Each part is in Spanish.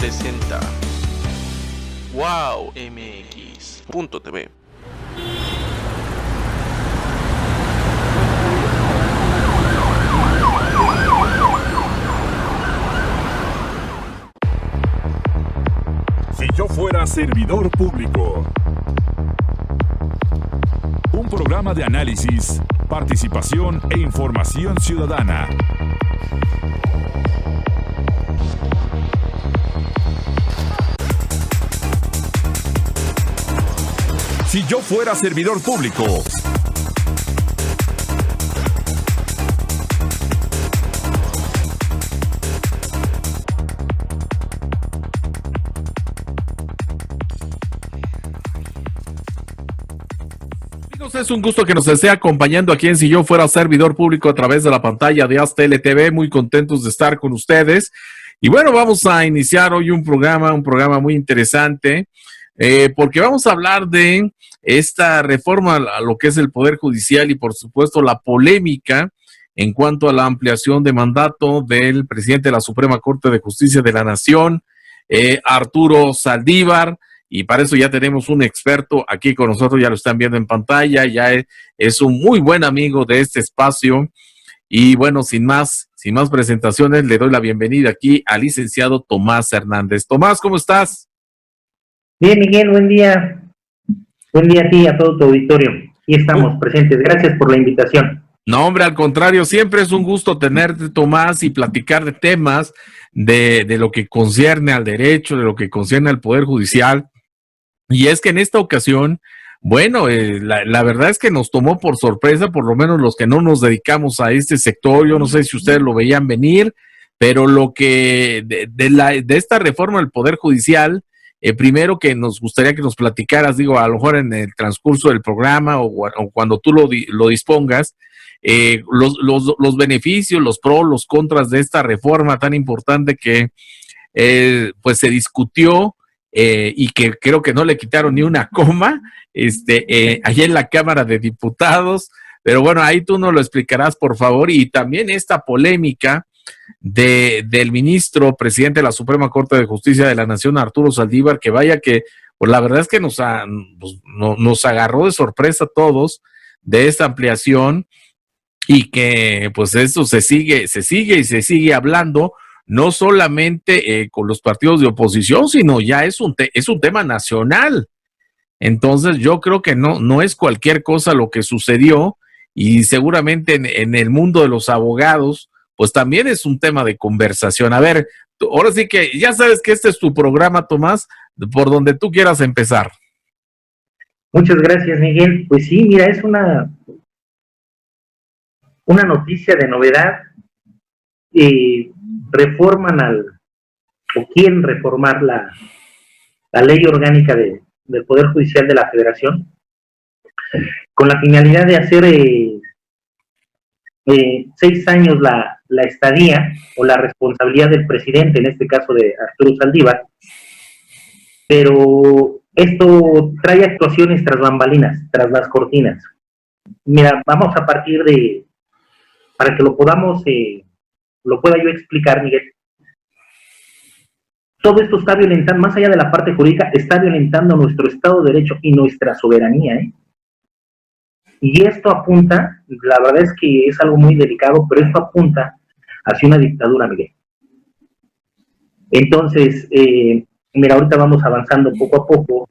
presenta wowmx.tv. Si yo fuera servidor público. Un programa de análisis, participación e información ciudadana. Si yo fuera servidor público. Es un gusto que nos esté acompañando aquí en Si Yo Fuera Servidor Público a través de la pantalla de Aztel TV. Muy contentos de estar con ustedes. Y bueno, vamos a iniciar hoy un programa muy interesante, porque vamos a hablar de esta reforma a lo que es el Poder Judicial y por supuesto la polémica en cuanto a la ampliación de mandato del presidente de la Suprema Corte de Justicia de la Nación, Arturo Saldívar. Y para eso ya tenemos un experto aquí con nosotros, ya lo están viendo en pantalla, ya es un muy buen amigo de este espacio. Y bueno, sin más presentaciones, le doy la bienvenida aquí al licenciado Tomás Hernández. Tomás, ¿cómo estás? Bien, Miguel, buen día. Buen día a ti y a todo tu auditorio. Aquí estamos presentes. Gracias por la invitación. No, hombre, al contrario, siempre es un gusto tenerte, Tomás, y platicar de temas de lo que concierne al derecho, de lo que concierne al Poder Judicial. Y es que en esta ocasión, bueno, la verdad es que nos tomó por sorpresa, por lo menos los que no nos dedicamos a este sector. Yo no sé si ustedes lo veían venir, pero lo que de esta reforma del Poder Judicial, primero que nos gustaría que nos platicaras, digo, a lo mejor en el transcurso del programa o cuando tú lo dispongas, los beneficios, los pros, los contras de esta reforma tan importante que pues se discutió. Y que creo que no le quitaron ni una coma, allá en la Cámara de Diputados, pero bueno, ahí tú nos lo explicarás, por favor, y también esta polémica del ministro presidente de la Suprema Corte de Justicia de la Nación, Arturo Saldívar, que vaya que, pues la verdad es que nos agarró de sorpresa a todos de esta ampliación, y que pues esto se sigue hablando, no solamente con los partidos de oposición, sino ya es un tema nacional. Entonces yo creo que no es cualquier cosa lo que sucedió, y seguramente en el mundo de los abogados, pues también es un tema de conversación. A ver, ahora sí que ya sabes que este es tu programa, Tomás, por donde tú quieras empezar. Muchas gracias, Miguel. Pues sí, mira, es una noticia de novedad. Quieren reformar la ley orgánica del Poder Judicial de la Federación con la finalidad de hacer 6 años la estadía o la responsabilidad del presidente, en este caso de Arturo Saldívar, pero esto trae actuaciones tras bambalinas, tras las cortinas. Mira, vamos a partir para que lo pueda yo explicar, Miguel. Todo esto está violentando, más allá de la parte jurídica, está violentando nuestro Estado de Derecho y nuestra soberanía, Y esto apunta, la verdad es que es algo muy delicado, pero esto apunta hacia una dictadura, Miguel. Entonces, mira, ahorita vamos avanzando poco a poco.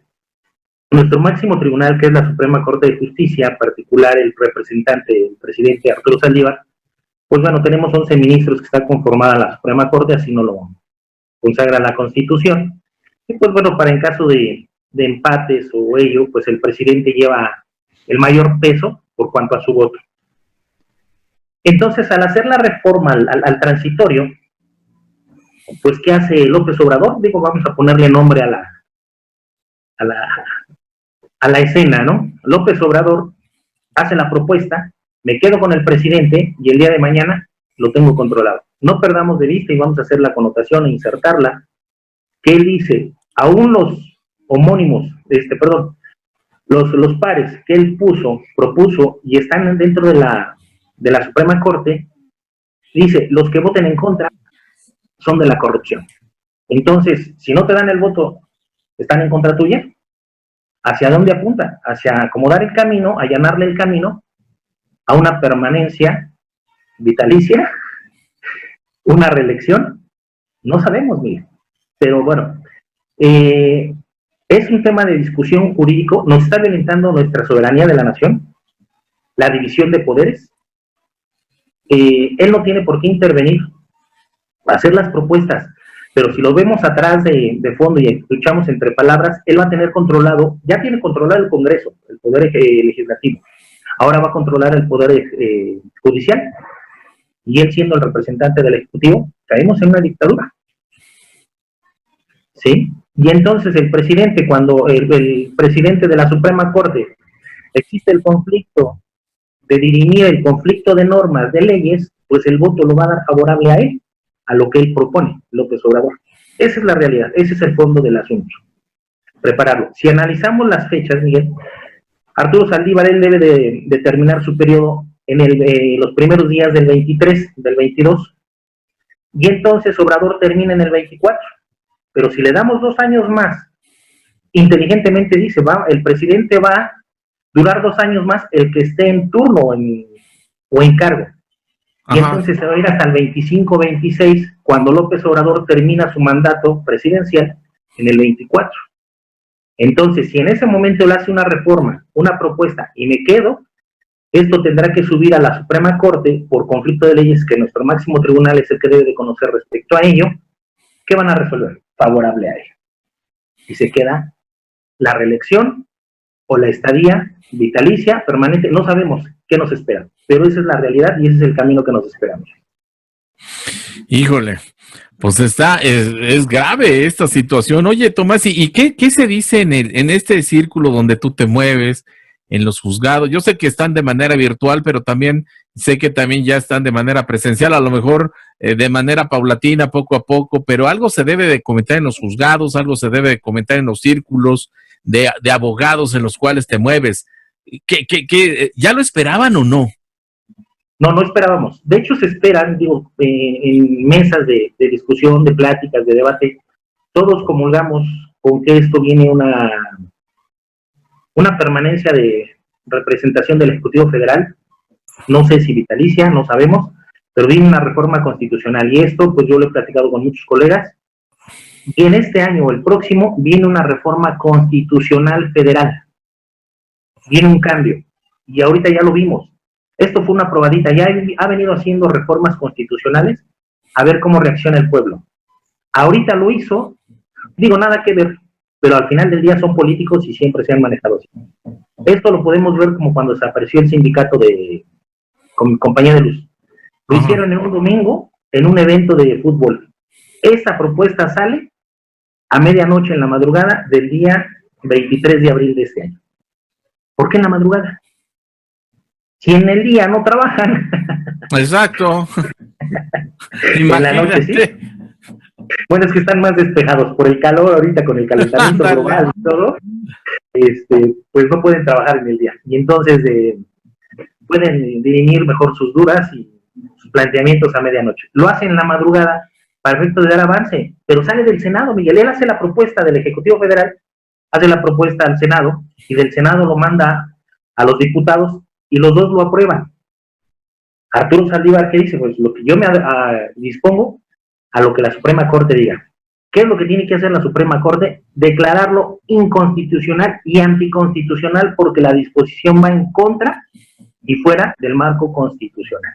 Nuestro máximo tribunal, que es la Suprema Corte de Justicia, en particular el representante, el presidente Arturo Saldívar, pues bueno, tenemos 11 ministros que está conformada la Suprema Corte, así no lo consagra la Constitución. Y pues bueno, para en caso de empates o ello, pues el presidente lleva el mayor peso por cuanto a su voto. Entonces, al hacer la reforma al transitorio, pues ¿qué hace López Obrador? Digo, vamos a ponerle nombre a la escena, ¿no? López Obrador hace la propuesta, me quedo con el presidente y el día de mañana lo tengo controlado. No perdamos de vista, y vamos a hacer la connotación e insertarla, que él dice, aún los homónimos, los pares que él propuso y están dentro de la Suprema Corte, dice, los que voten en contra son de la corrupción. Entonces, si no te dan el voto, están en contra tuya. ¿Hacia dónde apunta? Hacia acomodar el camino, allanarle el camino a una permanencia vitalicia, una reelección. No sabemos, Miguel. Pero bueno, es un tema de discusión jurídico, nos está violentando nuestra soberanía de la nación, la división de poderes. Él no tiene por qué intervenir, hacer las propuestas, pero si lo vemos atrás de fondo y escuchamos entre palabras, él va a tener controlado, ya tiene controlado el Congreso, el poder legislativo, ahora va a controlar el poder judicial, y él siendo el representante del Ejecutivo, caemos en una dictadura. ¿Sí? Y entonces el presidente, cuando el presidente de la Suprema Corte, existe el conflicto de dirimir el conflicto de normas, de leyes, pues el voto lo va a dar favorable a él, a lo que él propone, López Obrador. Esa es la realidad, ese es el fondo del asunto. Prepararlo. Si analizamos las fechas, Miguel, Arturo Saldívar, él debe de terminar su periodo en los primeros días del 23, del 22, y entonces Obrador termina en el 24. Pero si le damos 2 años más, inteligentemente dice, el presidente va a durar 2 años más el que esté en turno o en cargo. Y entonces se va a ir hasta el 25-26, cuando López Obrador termina su mandato presidencial en el 24. Entonces, si en ese momento él hace una reforma, una propuesta, y me quedo, esto tendrá que subir a la Suprema Corte por conflicto de leyes que nuestro máximo tribunal es el que debe de conocer respecto a ello. ¿Qué van a resolver? Favorable a él. Y se queda la reelección o la estadía vitalicia, permanente, no sabemos qué nos espera, pero esa es la realidad y ese es el camino que nos esperamos. Híjole, pues es grave esta situación. Oye, Tomás, ¿y qué se dice en este círculo donde tú te mueves, en los juzgados? Yo sé que están de manera virtual, pero también sé que también ya están de manera presencial, a lo mejor de manera paulatina, poco a poco, pero algo se debe de comentar en los juzgados, algo se debe de comentar en los círculos de abogados en los cuales te mueves. ¿Qué ya lo esperaban o no? No esperábamos. De hecho, se esperan, en mesas de discusión, de pláticas, de debate, todos comulgamos con que esto viene una permanencia de representación del Ejecutivo Federal, no sé si vitalicia, no sabemos, pero viene una reforma constitucional, y esto, pues yo lo he platicado con muchos colegas, y en este año o el próximo viene una reforma constitucional federal, viene un cambio, y ahorita ya lo vimos. Esto fue una probadita, ya ha venido haciendo reformas constitucionales, a ver cómo reacciona el pueblo. Ahorita lo hizo, nada que ver, pero al final del día son políticos y siempre se han manejado así. Esto lo podemos ver como cuando desapareció el sindicato con Compañía de Luz. Lo hicieron en un domingo, en un evento de fútbol. Esa propuesta sale a medianoche en la madrugada del día 23 de abril de este año. ¿Por qué en la madrugada? Si en el día no trabajan. Exacto. En la noche sí. Bueno, es que están más despejados por el calor ahorita, con el calentamiento global y todo, pues no pueden trabajar en el día. Y entonces pueden dirimir mejor sus dudas y sus planteamientos a medianoche. Lo hacen en la madrugada para efecto de dar avance, pero sale del Senado, Miguel. Él hace la propuesta del Ejecutivo Federal, hace la propuesta al Senado, y del Senado lo manda a los diputados, y los dos lo aprueban. Arturo Saldívar, ¿qué dice? Pues lo que yo me dispongo a lo que la Suprema Corte diga. ¿Qué es lo que tiene que hacer la Suprema Corte? Declararlo inconstitucional y anticonstitucional, porque la disposición va en contra y fuera del marco constitucional.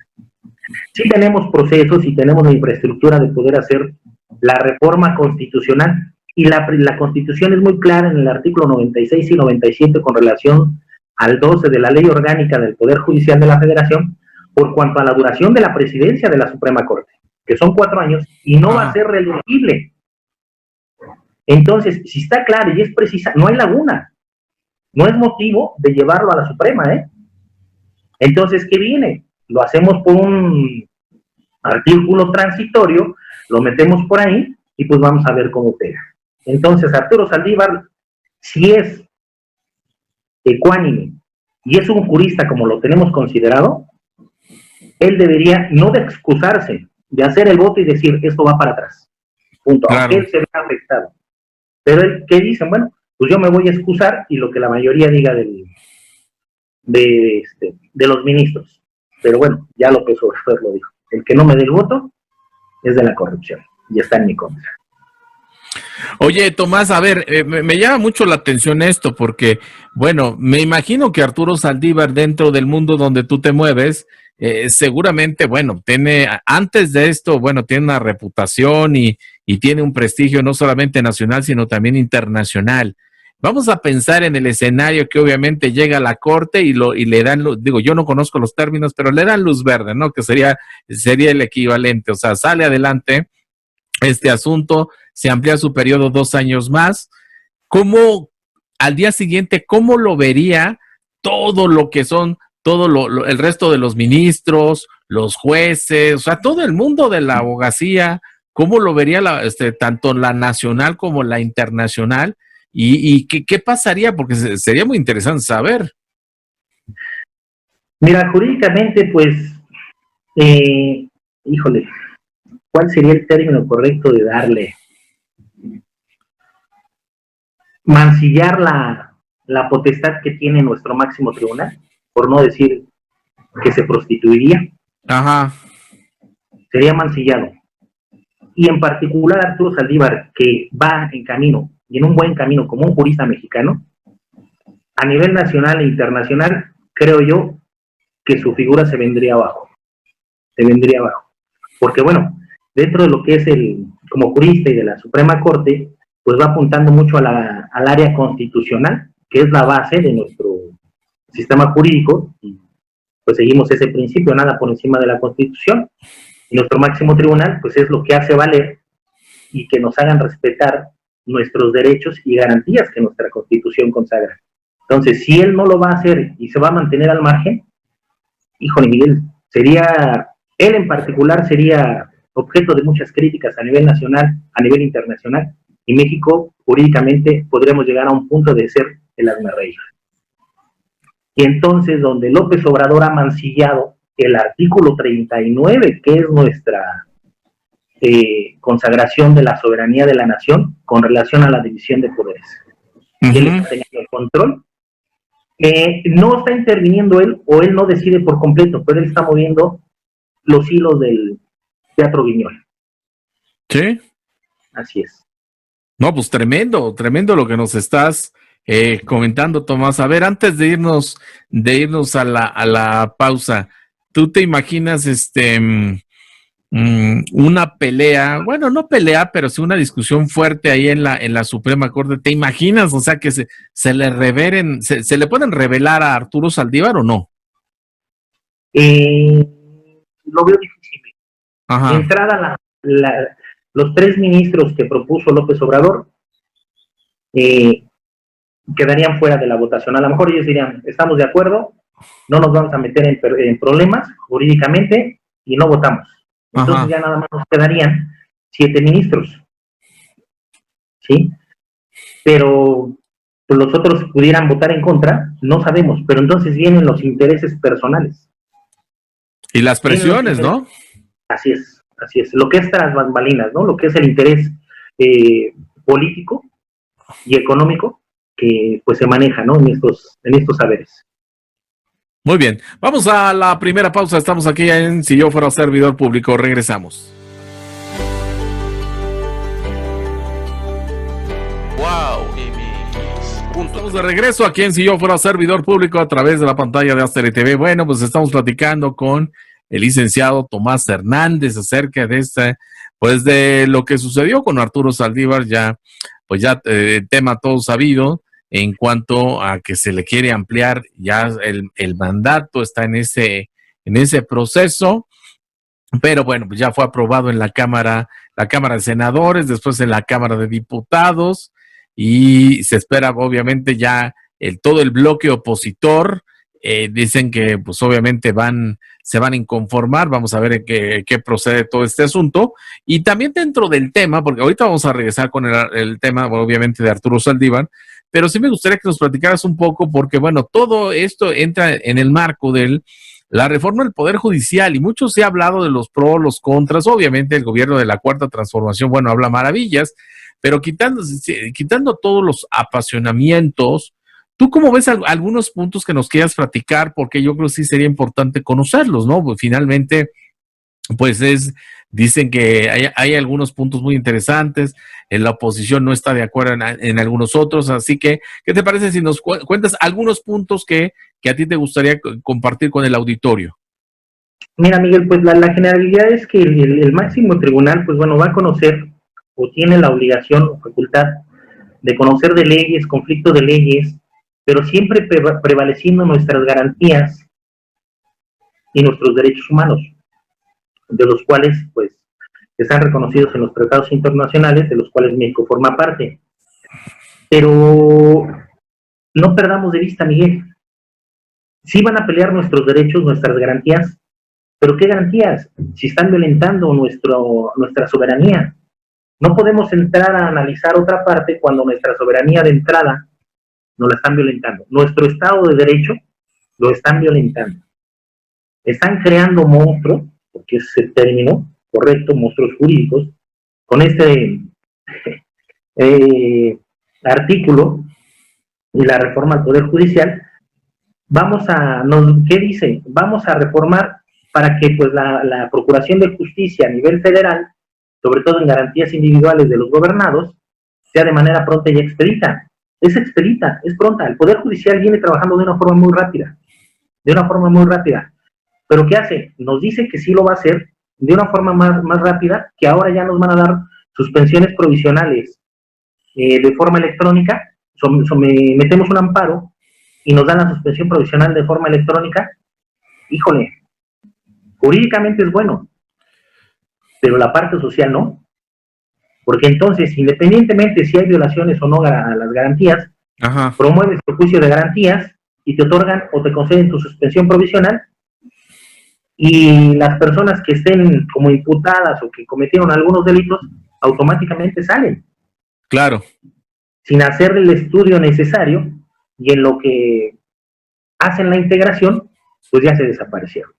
Sí tenemos procesos y tenemos la infraestructura de poder hacer la reforma constitucional, y la Constitución es muy clara en el artículo 96 y 97 con relación al 12 de la Ley Orgánica del Poder Judicial de la Federación, por cuanto a la duración de la presidencia de la Suprema Corte, que son 4 años, y no va a ser reelegible. Entonces, si está claro y es precisa, no hay laguna, no es motivo de llevarlo a la Suprema, Entonces, ¿qué viene? Lo hacemos por un artículo transitorio, lo metemos por ahí, y pues vamos a ver cómo pega. Entonces, Arturo Saldívar, si es ecuánime y es un jurista como lo tenemos considerado, él debería no de excusarse, de hacer el voto y decir, esto va para atrás. punto, Claro. aunque él se vea afectado. Pero él, ¿qué dicen? Bueno, pues yo me voy a excusar y lo que la mayoría diga de los ministros. Pero bueno, ya López Obrador lo dijo. El que no me dé el voto es de la corrupción y está en mi contra. Oye, Tomás, a ver, me llama mucho la atención esto porque, bueno, me imagino que Arturo Saldívar, dentro del mundo donde tú te mueves, seguramente, bueno, antes de esto, bueno, tiene una reputación y tiene un prestigio no solamente nacional, sino también internacional. Vamos a pensar en el escenario que obviamente llega a la corte y le dan, digo, yo no conozco los términos, pero le dan luz verde, ¿no? Que sería el equivalente, o sea, sale adelante este asunto, se amplía su periodo 2 años más. ¿Cómo, al día siguiente, cómo lo vería todo lo que son, el resto de los ministros, los jueces, o sea, todo el mundo de la abogacía? ¿Cómo lo vería tanto la nacional como la internacional? ¿Y qué pasaría? Porque sería muy interesante saber. Mira, jurídicamente, pues, híjole, ¿cuál sería el término correcto de darle? Mancillar la potestad que tiene nuestro máximo tribunal, por no decir que se prostituiría. Ajá. Sería mancillado. Y en particular Arturo Saldívar, que va en camino, y en un buen camino como un jurista mexicano, a nivel nacional e internacional, creo yo que su figura se vendría abajo. Se vendría abajo. Porque bueno, dentro de lo que es como jurista y de la Suprema Corte, pues va apuntando mucho al área constitucional, que es la base de nuestro sistema jurídico, y pues seguimos ese principio, nada por encima de la Constitución, y nuestro máximo tribunal, pues es lo que hace valer y que nos hagan respetar nuestros derechos y garantías que nuestra Constitución consagra. Entonces, si él no lo va a hacer y se va a mantener al margen, híjole, Miguel, él en particular sería objeto de muchas críticas a nivel nacional, a nivel internacional, y México, jurídicamente, podríamos llegar a un punto de ser el hazmerreír. Y entonces, donde López Obrador ha mancillado el artículo 39, que es nuestra consagración de la soberanía de la nación con relación a la división de poderes. Y él está teniendo el control. No está interviniendo él, o él no decide por completo, pero él está moviendo los hilos del Teatro Guiñol. ¿Sí? Así es. No, pues tremendo lo que nos estás comentando, Tomás. A ver, antes de irnos a la pausa, ¿tú te imaginas una pelea, bueno, no pelea, pero sí una discusión fuerte ahí en la Suprema Corte? ¿Te imaginas? O sea, que se le pueden revelar a Arturo Saldívar o no? Lo veo difícil. Ajá. De entrada, los 3 ministros que propuso López Obrador quedarían fuera de la votación. A lo mejor ellos dirían, estamos de acuerdo, no nos vamos a meter en problemas jurídicamente y no votamos. Entonces Ajá. ya nada más nos quedarían 7 ministros. ¿Sí? Pero pues, los otros pudieran votar en contra, no sabemos, pero entonces vienen los intereses personales. Y las presiones, ¿no? Así es. Lo que es tras bambalinas, ¿no? Lo que es el interés político y económico que pues se maneja, ¿no? En estos saberes. Muy bien, vamos a la primera pausa. Estamos aquí en Si Yo Fuera Servidor Público. Regresamos. Wow, MX. Estamos de regreso aquí en Si Yo Fuera Servidor Público a través de la pantalla de Aster TV. Bueno, pues estamos platicando con el licenciado Tomás Hernández acerca de pues de lo que sucedió con Arturo Saldívar, ya tema todo sabido en cuanto a que se le quiere ampliar ya el mandato, está en ese proceso, pero bueno, pues ya fue aprobado en la Cámara de Senadores, después en la Cámara de Diputados, y se espera obviamente ya todo el bloque opositor. Dicen que pues obviamente se van a inconformar. Vamos a ver en qué procede todo este asunto. Y también dentro del tema, porque ahorita vamos a regresar con el tema obviamente de Arturo Saldívar, pero sí me gustaría que nos platicaras un poco, porque bueno, todo esto entra en el marco del la reforma del Poder Judicial, y mucho se ha hablado de los pros, los contras. Obviamente el gobierno de la Cuarta Transformación, bueno, habla maravillas, pero quitando todos los apasionamientos, ¿tú cómo ves algunos puntos que nos quieras platicar? Porque yo creo que sí sería importante conocerlos, ¿no? Pues finalmente, pues dicen que hay algunos puntos muy interesantes, la oposición no está de acuerdo en algunos otros, así que, ¿qué te parece si nos cuentas algunos puntos que a ti te gustaría compartir con el auditorio? Mira, Miguel, pues la generalidad es que el máximo tribunal, pues bueno, va a conocer o tiene la obligación o facultad de conocer de leyes, conflictos de leyes, pero siempre prevaleciendo nuestras garantías y nuestros derechos humanos, de los cuales, pues, están reconocidos en los tratados internacionales, de los cuales México forma parte. Pero no perdamos de vista, Miguel, sí van a pelear nuestros derechos, nuestras garantías, pero ¿qué garantías? Si están violentando nuestra soberanía. No podemos entrar a analizar otra parte cuando nuestra soberanía de entrada nos la están violentando. Nuestro Estado de Derecho lo están violentando. Están creando monstruos, porque es el término correcto, monstruos jurídicos, con este artículo y la reforma al Poder Judicial. ¿Qué dice? Vamos a reformar para que pues la Procuración de Justicia a nivel federal, sobre todo en garantías individuales de los gobernados, sea de manera pronta y expedita. Es expedita, es pronta. El Poder Judicial viene trabajando de una forma muy rápida. ¿Pero qué hace? Nos dice que sí lo va a hacer de una forma más rápida, que ahora ya nos van a dar suspensiones provisionales de forma electrónica. Metemos un amparo y nos dan la suspensión provisional de forma electrónica. Híjole, jurídicamente es bueno, pero la parte social no. Porque entonces, independientemente si hay violaciones o no a las garantías, promueves el juicio de garantías y te otorgan o te conceden tu suspensión provisional, y las personas que estén como imputadas o que cometieron algunos delitos automáticamente salen. Claro. Sin hacer el estudio necesario, y en lo que hacen la integración, pues ya se desaparecieron.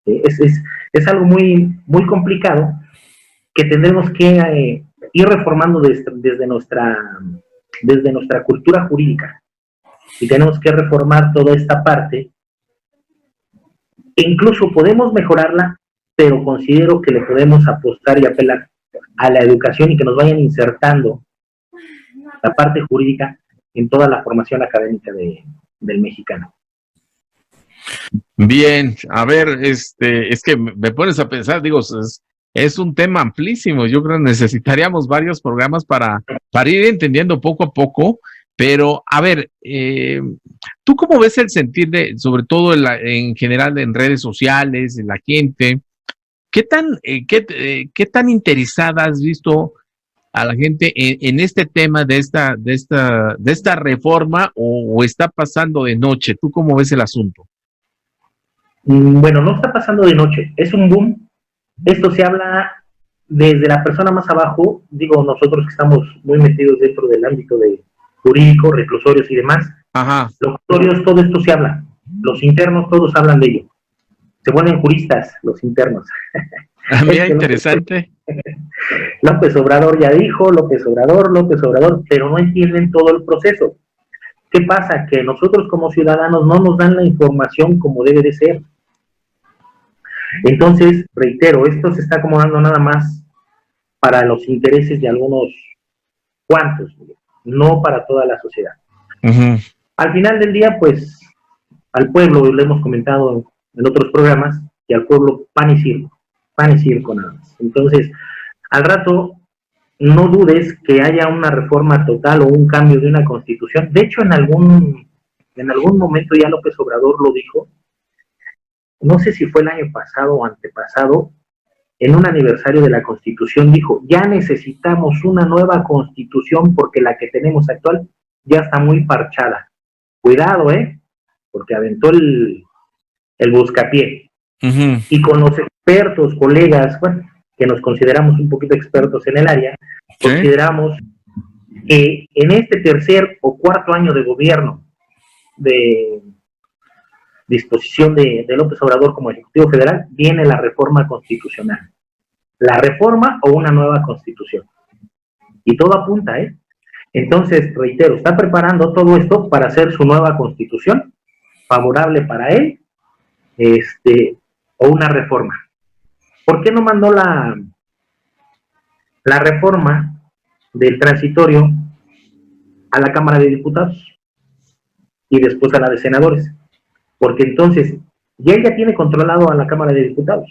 Es algo muy, muy complicado que tendremos que ir reformando desde nuestra cultura jurídica, y tenemos que reformar toda esta parte. E incluso podemos mejorarla, pero considero que le podemos apostar y apelar a la educación y que nos vayan insertando la parte jurídica en toda la formación académica del mexicano. Bien, a ver, es que me pones a pensar, digo, es un tema amplísimo. Yo creo que necesitaríamos varios programas para ir entendiendo poco a poco. Pero, a ver, ¿tú cómo ves el sentir sobre todo en general en redes sociales, en la gente? ¿Qué tan interesada has visto a la gente en este tema de esta reforma, o está pasando de noche? ¿Tú cómo ves el asunto? Bueno, no está pasando de noche, es un boom. Esto se habla desde la persona más abajo, digo, nosotros que estamos muy metidos dentro del ámbito de jurídico, reclusorios y demás. Locutorios, todo esto se habla. Los internos, todos hablan de ello. Se vuelven juristas los internos. Mira, interesante. López Obrador ya dijo, López Obrador, pero no entienden todo el proceso. ¿Qué pasa? Que nosotros como ciudadanos no nos dan la información como debe de ser. Entonces, reitero, esto se está acomodando nada más para los intereses de algunos cuantos, no para toda la sociedad. Al final del día, pues, al pueblo, lo hemos comentado en otros programas, que al pueblo pan y circo nada más. Entonces, al rato, no dudes que haya una reforma total o un cambio de una constitución. De hecho, en algún momento ya López Obrador lo dijo, no sé si fue el año pasado o antepasado, en un aniversario de la Constitución, dijo, ya necesitamos una nueva Constitución porque la que tenemos actual ya está muy parchada. Cuidado, porque aventó el buscapié. Y con los expertos, colegas, bueno, que nos consideramos un poquito expertos en el área, consideramos que en este tercer o cuarto año de gobierno de disposición de López Obrador como Ejecutivo Federal, viene la reforma constitucional. La reforma o una nueva constitución. Y todo apunta, ¿eh? Entonces, reitero, está preparando todo esto para hacer su nueva constitución, favorable para él, o una reforma. ¿Por qué no mandó la reforma del transitorio a la Cámara de Diputados y después a la de senadores? Porque entonces, ya ella tiene controlado a la Cámara de Diputados,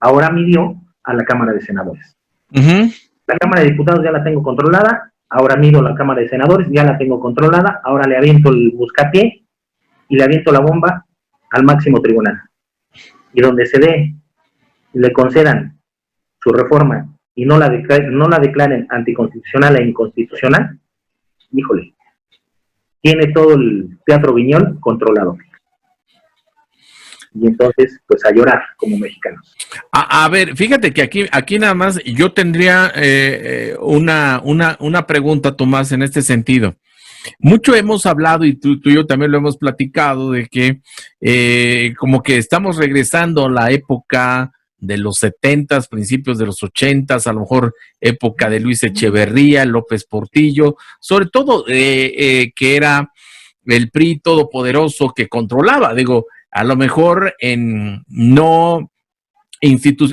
ahora midió a la Cámara de Senadores. La Cámara de Diputados ya la tengo controlada, ahora mido la Cámara de Senadores, ya la tengo controlada, ahora le aviento el buscapié y le aviento la bomba al máximo tribunal. Y donde se dé, le concedan su reforma y no la declaren anticonstitucional e inconstitucional, híjole, tiene todo el Teatro Viñol controlado. Y entonces, pues a llorar como mexicanos. A ver, fíjate que aquí nada más yo tendría una pregunta, Tomás, en este sentido. Mucho hemos hablado, y tú y yo también lo hemos platicado, de que como que estamos regresando a la época de los 70s, principios de los 80s, a lo mejor época de Luis Echeverría, López Portillo, sobre todo que era el PRI todopoderoso que controlaba, digo, a lo mejor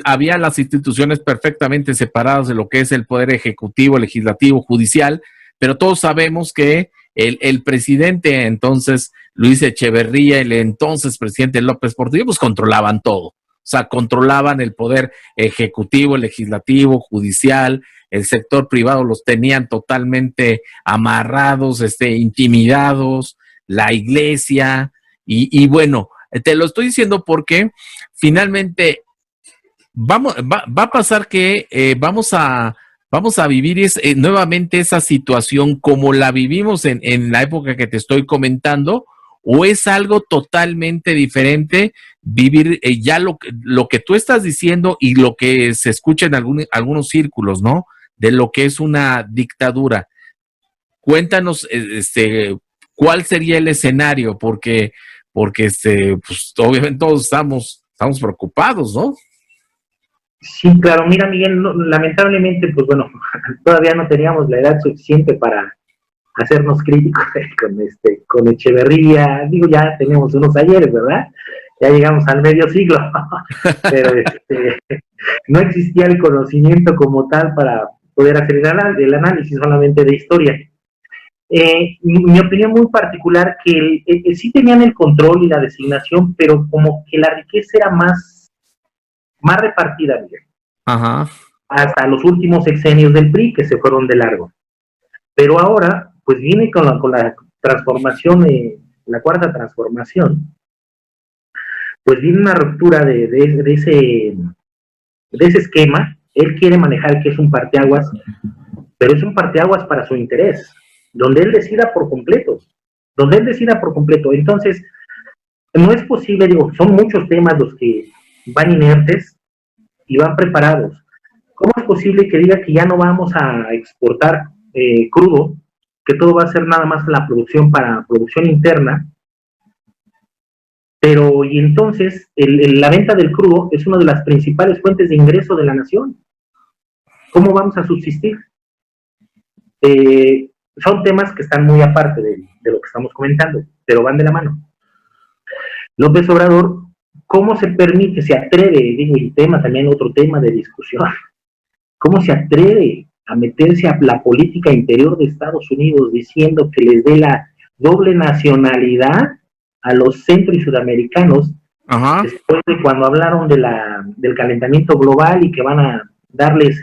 había las instituciones perfectamente separadas de lo que es el poder ejecutivo, legislativo, judicial, pero todos sabemos que el presidente entonces, Luis Echeverría, el entonces presidente López Portillo, pues controlaban todo. O sea, controlaban el poder ejecutivo, legislativo, judicial, el sector privado los tenían totalmente amarrados, intimidados, la iglesia, y bueno, te lo estoy diciendo porque finalmente va a pasar que vamos a vivir nuevamente esa situación como la vivimos en la época que te estoy comentando, o es algo totalmente diferente vivir ya lo que tú estás diciendo y lo que se escucha en algunos círculos, ¿no? De lo que es una dictadura. Cuéntanos, ¿cuál sería el escenario? Porque pues obviamente todos estamos preocupados, ¿no? Sí, claro, mira, Miguel, lamentablemente, pues bueno, todavía no teníamos la edad suficiente para hacernos críticos con Echeverría. Digo, ya tenemos unos ayeres, ¿verdad? Ya llegamos al medio siglo, pero no existía el conocimiento como tal para poder hacer el análisis solamente de historia. Mi opinión muy particular, que sí tenían el control y la designación, pero como que la riqueza era más repartida, Miguel. Ajá. Hasta los últimos sexenios del PRI, que se fueron de largo. Pero ahora, pues viene con la transformación, la cuarta transformación, pues viene una ruptura de ese esquema. Él quiere manejar que es un parteaguas, pero es un parteaguas para su interés, donde él decida por completo. Entonces, no es posible, digo, son muchos temas los que van inertes y van preparados. ¿Cómo es posible que diga que ya no vamos a exportar crudo, que todo va a ser nada más la producción para producción interna? Pero, y entonces, la venta del crudo es una de las principales fuentes de ingreso de la nación. ¿Cómo vamos a subsistir? Son temas que están muy aparte de lo que estamos comentando, pero van de la mano. López Obrador, ¿cómo se permite, se atreve, digo, y otro tema de discusión, cómo se atreve a meterse a la política interior de Estados Unidos diciendo que les dé la doble nacionalidad a los centro y sudamericanos? Ajá. Después de cuando hablaron del calentamiento global y que van a darles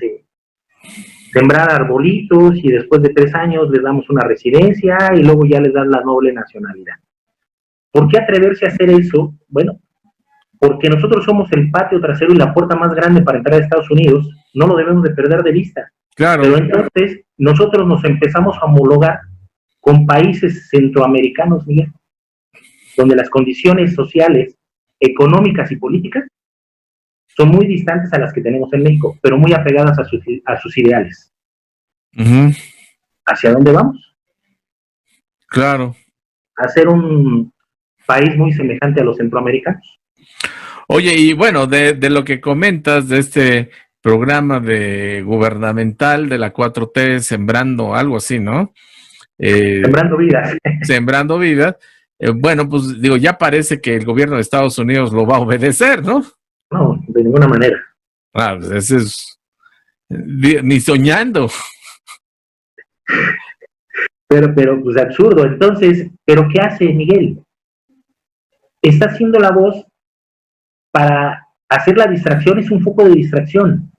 sembrar arbolitos y después de 3 años les damos una residencia y luego ya les dan la doble nacionalidad. ¿Por qué atreverse a hacer eso? Bueno, porque nosotros somos el patio trasero y la puerta más grande para entrar a Estados Unidos, no lo debemos de perder de vista. Claro. Pero entonces nosotros nos empezamos a homologar con países centroamericanos, Miguel, donde las condiciones sociales, económicas y políticas son muy distantes a las que tenemos en México, pero muy apegadas a sus ideales. Uh-huh. ¿Hacia dónde vamos? Claro. Hacer un país muy semejante a los centroamericanos. Oye, y bueno, de lo que comentas de este programa de gubernamental de la 4T, Sembrando, algo así, ¿no? Sembrando vidas. Sembrando vidas. Bueno, pues digo, ya parece que el gobierno de Estados Unidos lo va a obedecer, ¿no? No, de ninguna manera. Ah, pues ese es ni soñando. Pero, pues absurdo. Entonces, ¿pero qué hace Miguel? Está haciendo la voz para hacer la distracción, es un foco de distracción.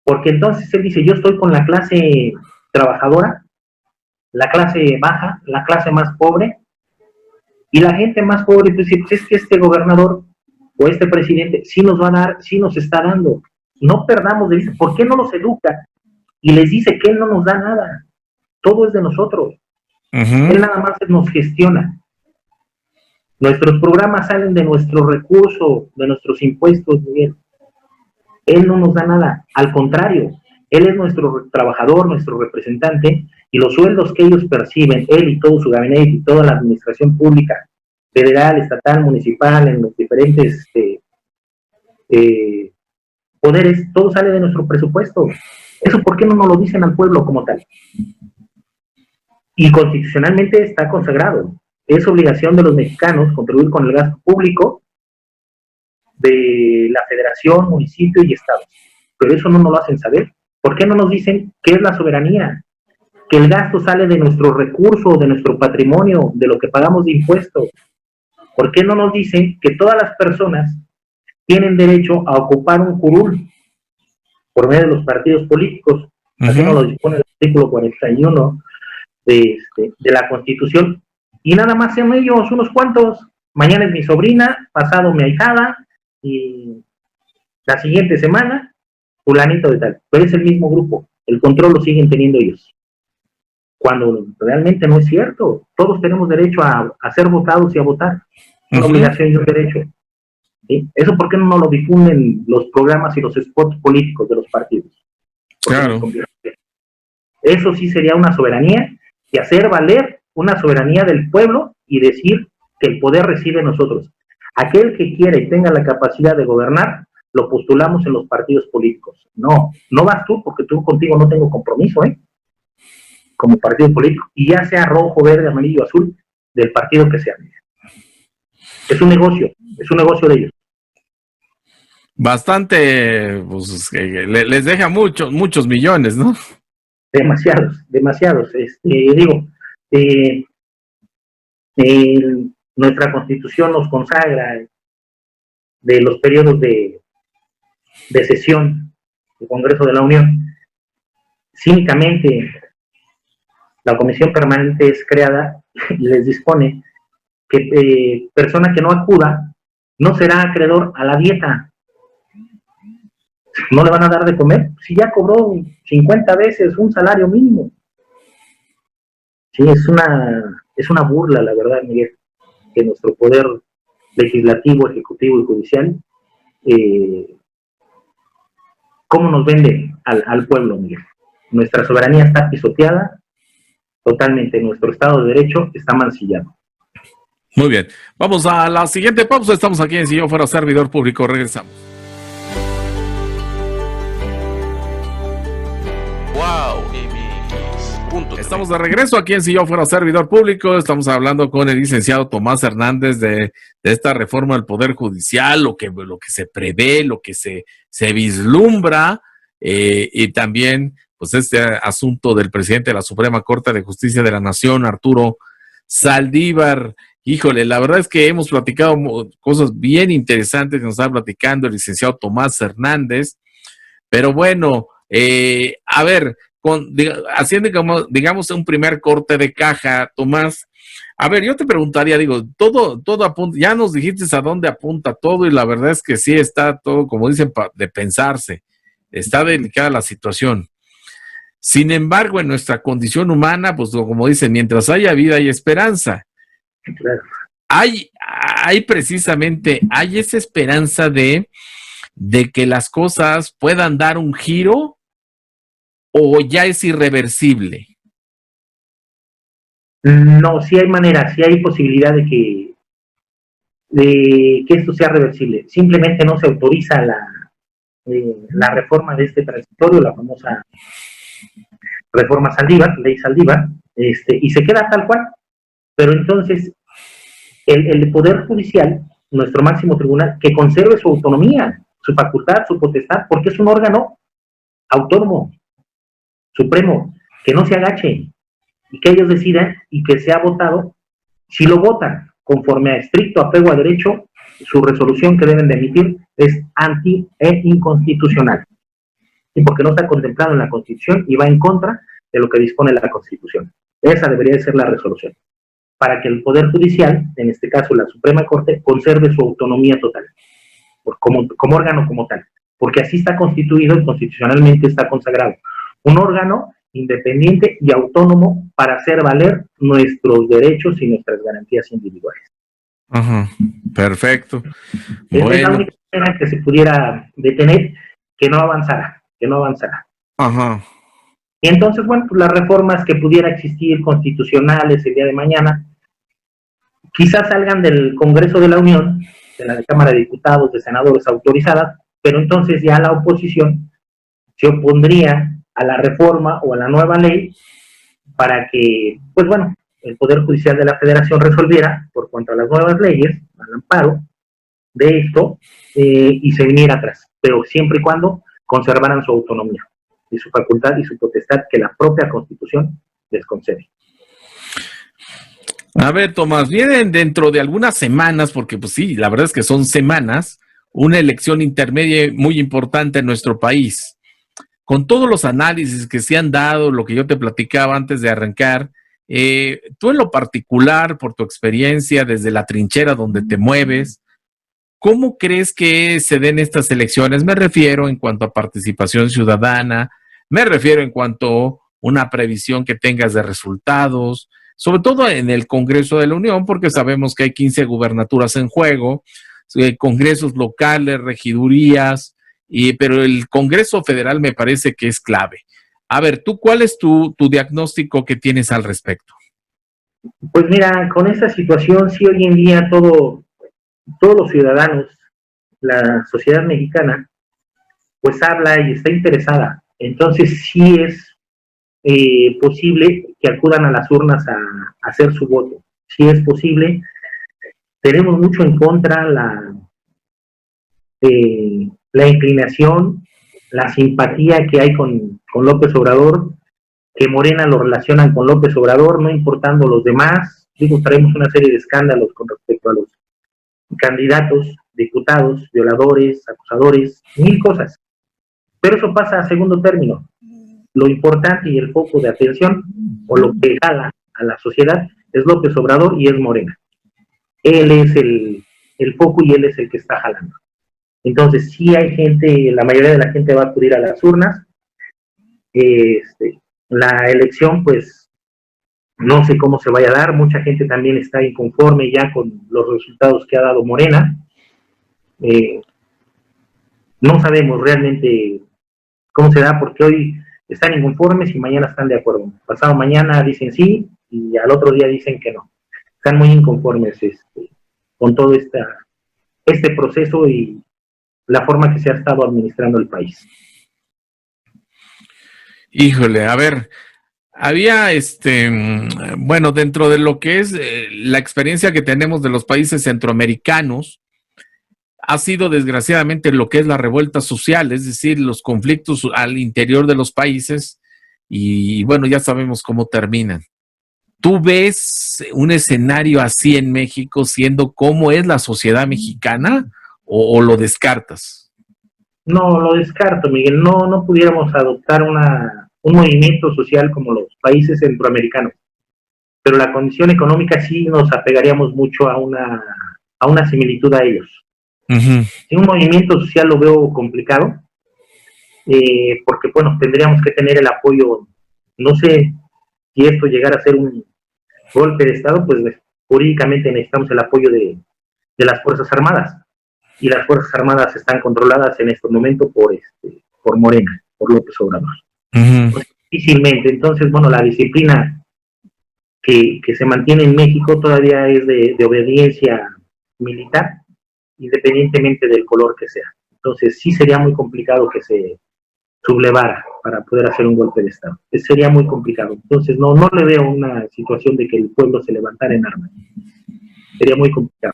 Porque entonces él dice, yo estoy con la clase trabajadora, la clase baja, la clase más pobre, y la gente más pobre, pues es que este gobernador o este presidente sí nos va a dar, sí nos está dando. No perdamos de vista, ¿por qué no los educa? Y les dice que él no nos da nada, todo es de nosotros. Él nada más nos gestiona. Nuestros programas salen de nuestro recurso, de nuestros impuestos, Miguel. Él no nos da nada, al contrario, él es nuestro trabajador, nuestro representante, y los sueldos que ellos perciben, él y todo su gabinete y toda la administración pública, federal, estatal, municipal, en los diferentes poderes, todo sale de nuestro presupuesto. ¿Eso por qué no nos lo dicen al pueblo como tal? Y constitucionalmente está consagrado. Es obligación de los mexicanos contribuir con el gasto público de la federación, municipio y estados. Pero eso no nos lo hacen saber. ¿Por qué no nos dicen qué es la soberanía? Que el gasto sale de nuestro recurso, de nuestro patrimonio, de lo que pagamos de impuestos. ¿Por qué no nos dicen que todas las personas tienen derecho a ocupar un curul por medio de los partidos políticos? Así nos lo dispone el artículo 41 de la Constitución. Y nada más sean ellos, unos cuantos. Mañana es mi sobrina, pasado mi ahijada, y la siguiente semana, fulanito de tal. Pero es el mismo grupo, el control lo siguen teniendo ellos. Cuando realmente no es cierto. Todos tenemos derecho a ser votados y a votar. Una obligación y un derecho. ¿Sí? ¿Eso por qué no lo difunden los programas y los spots políticos de los partidos? Claro. Eso sí sería una soberanía, y hacer valer una soberanía del pueblo y decir que el poder reside en nosotros. Aquel que quiera y tenga la capacidad de gobernar, lo postulamos en los partidos políticos. No, no vas tú, porque tú contigo no tengo compromiso, como partido político, y ya sea rojo, verde, amarillo, azul, del partido que sea. Es un negocio de ellos. Bastante, pues, les deja muchos millones, ¿no? Demasiados. Nuestra Constitución nos consagra de los periodos de sesión del Congreso de la Unión. Cínicamente, la Comisión Permanente es creada y les dispone que persona que no acuda no será acreedor a la dieta. ¿No le van a dar de comer? Si ya cobró 50 veces un salario mínimo. Sí, es una burla, la verdad, Miguel, que nuestro poder legislativo, ejecutivo y judicial, ¿cómo nos vende al pueblo, Miguel? Nuestra soberanía está pisoteada totalmente, nuestro Estado de Derecho está mancillado. Muy bien, vamos a la siguiente pausa. Estamos aquí en Si Yo Fuera Servidor Público. Regresamos. Wow, y mis puntos. Estamos de regreso aquí en Si Yo Fuera Servidor Público. Estamos hablando con el licenciado Tomás Hernández de esta reforma del Poder Judicial, lo que se prevé, lo que se vislumbra, y también pues este asunto del presidente de la Suprema Corte de Justicia de la Nación, Arturo Saldívar. Híjole, la verdad es que hemos platicado cosas bien interesantes que nos está platicando el licenciado Tomás Hernández, pero bueno, a ver, haciendo como, digamos, un primer corte de caja, Tomás, a ver, yo te preguntaría, digo, todo apunta, ya nos dijiste a dónde apunta todo, y la verdad es que sí está todo, como dicen, de pensarse, está delicada la situación. Sin embargo, en nuestra condición humana, pues como dicen, mientras haya vida hay esperanza. Claro. Hay precisamente, hay esa esperanza de que las cosas puedan dar un giro, o ya es irreversible. No, sí hay manera, sí hay posibilidad de que esto sea reversible. Simplemente no se autoriza la reforma de este transitorio, la famosa reforma Saldívar, ley Saldívar, y se queda tal cual. Pero entonces, el Poder Judicial, nuestro máximo tribunal, que conserve su autonomía, su facultad, su potestad, porque es un órgano autónomo, supremo, que no se agache y que ellos decidan y que sea votado. Si lo votan conforme a estricto apego a derecho, su resolución que deben de emitir es anti e inconstitucional, y porque no está contemplado en la Constitución y va en contra de lo que dispone la Constitución. Esa debería de ser la resolución, para que el Poder Judicial, en este caso la Suprema Corte, conserve su autonomía total, como órgano como tal, porque así está constituido y constitucionalmente está consagrado. Un órgano independiente y autónomo para hacer valer nuestros derechos y nuestras garantías individuales. Ajá, perfecto. Esa es la única manera que se pudiera detener, que no avanzara. Ajá. Y entonces, bueno, pues las reformas que pudiera existir constitucionales el día de mañana, quizás salgan del Congreso de la Unión, de la Cámara de Diputados, de senadores autorizadas, pero entonces ya la oposición se opondría a la reforma o a la nueva ley para que, pues bueno, el Poder Judicial de la Federación resolviera por cuanto a las nuevas leyes, al amparo de esto, y se viniera atrás, pero siempre y cuando conservaran su autonomía y su facultad y su potestad que la propia Constitución les concede. A ver, Tomás, vienen dentro de algunas semanas, porque pues sí, la verdad es que son semanas, una elección intermedia muy importante en nuestro país. Con todos los análisis que se han dado, lo que yo te platicaba antes de arrancar, tú en lo particular, por tu experiencia desde la trinchera donde te mueves, ¿cómo crees que se den estas elecciones? Me refiero en cuanto a participación ciudadana, me refiero en cuanto a una previsión que tengas de resultados, sobre todo en el Congreso de la Unión, porque sabemos que hay 15 gubernaturas en juego, congresos locales, regidurías, pero el Congreso Federal me parece que es clave. A ver, ¿tú cuál es tu diagnóstico que tienes al respecto? Pues mira, con esta situación, sí, hoy en día todos los ciudadanos, la sociedad mexicana, pues habla y está interesada. Entonces sí es posible que acudan a las urnas a hacer su voto. Sí es posible. Tenemos mucho en contra la inclinación, la simpatía que hay con López Obrador, que Morena lo relacionan con López Obrador, no importando los demás. Digo, traemos una serie de escándalos con respecto a los candidatos, diputados, violadores, acusadores, mil cosas. Pero eso pasa a segundo término. Lo importante y el foco de atención, o lo que jala a la sociedad, es López Obrador y es Morena. Él es el foco y él es el que está jalando. Entonces, sí hay gente, la mayoría de la gente va a acudir a las urnas. La elección, pues, no sé cómo se vaya a dar. Mucha gente también está inconforme ya con los resultados que ha dado Morena. No sabemos realmente cómo se da, porque hoy están inconformes y mañana están de acuerdo. Pasado mañana dicen sí y al otro día dicen que no. Están muy inconformes con todo este proceso y la forma que se ha estado administrando el país. Híjole, a ver, había bueno, dentro de lo que es la experiencia que tenemos de los países centroamericanos, ha sido desgraciadamente lo que es la revuelta social, es decir, los conflictos al interior de los países, y bueno, ya sabemos cómo terminan. ¿Tú ves un escenario así en México siendo cómo es la sociedad mexicana o lo descartas? No, lo descarto, Miguel. No pudiéramos adoptar un movimiento social como los países centroamericanos, pero la condición económica sí nos apegaríamos mucho a una similitud a ellos. Uh-huh. Si un movimiento social lo veo complicado, porque bueno, tendríamos que tener el apoyo, no sé si esto llegara a ser un golpe de Estado, pues jurídicamente necesitamos el apoyo de las Fuerzas Armadas, y las Fuerzas Armadas están controladas en este momento por Morena, por López Obrador. Uh-huh. Pues, difícilmente. Entonces, bueno, la disciplina que se mantiene en México todavía es de obediencia militar, independientemente del color que sea. Entonces sí sería muy complicado que se sublevara para poder hacer un golpe de Estado. Sería muy complicado. Entonces no le veo una situación de que el pueblo se levantara en armas. Sería muy complicado.